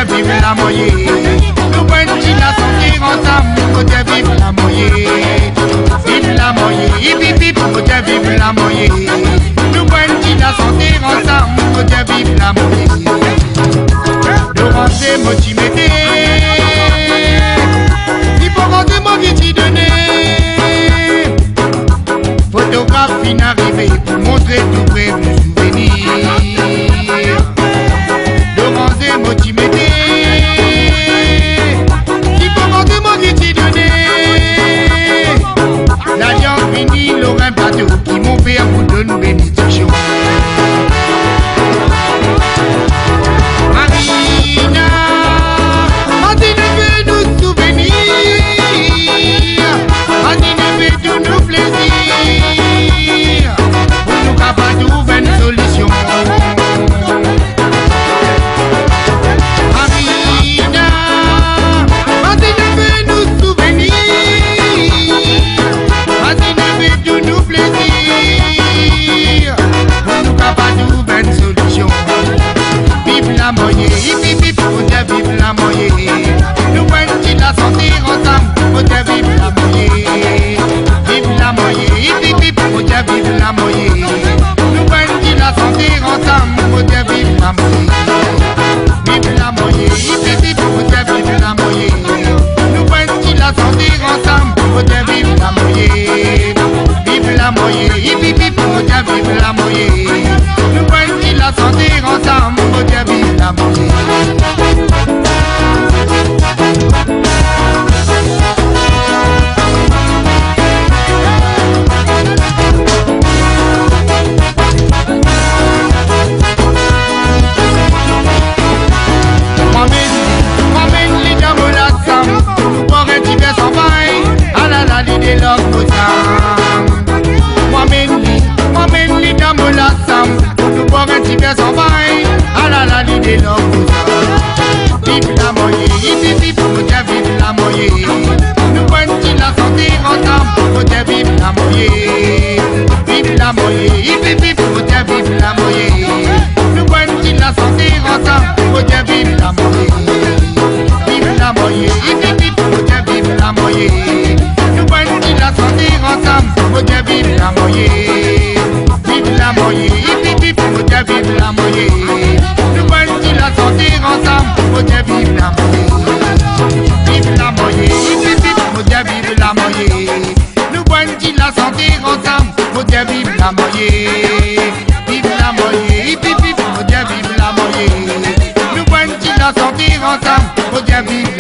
Vive la moyenne, nous pouvons la santé ensemble, nous vive la moyenne. Vive la moyenne, vive la moyenne, nous pouvons la santé ensemble, nous vive la moyenne. Nous rentrer motivé, il faut rentrer mon qui donné. Photographie n'arrive pour montrer tout près vos souvenirs. Nous rentrer motivé. Un bateau qui mon père vous donne bénédiction. Marina, Martine veut nous souvenir, Martine veut tous nos plaisirs, pour nous capables de trouver une solution. Marina, Martine veut nous souvenir, Martine veut tous nos plaisirs, pour nous capables de trouver une solution. Vive la moyenne, vive la moyenne. Nous prenons la santé ensemble, vive la moyenne. Vive la moyenne, vive la moyenne. Nous prenons la santé ensemble, vive la moyenne. Vive la moyenne, vive la moyenne. Nous prenons la santé ensemble, vive la moyenne. Vive la moyenne, vive la moyenne. Nous prenons la santé ensemble, vive la moyenne. Moi-même, les dames la sam, nous pourrons divers en bail, à la l'idée l'homme moi-même, les dames la sam, nous pourrons divers en bail, à la l'idée l'homme. Vive la moyenne, vive la moyenne. Nous prenons la santé ensemble, vive la moyenne. Vive la moyenne, vive la moyenne. Nous prenons la santé ensemble, vive la moyenne. Vive la moyenne, vive la moyenne. Nous prenons la santé ensemble, vive la moyenne. Vive la moyenne, vive la moyenne. Nous prenons la santé ensemble, vive la moyenne. Vive la moyenne, vive la moyenne. Nous prenons la santé ensemble, vive la moyenne. Vive la moyenne, vive la moyenne. Nous prenons la santé ensemble, vive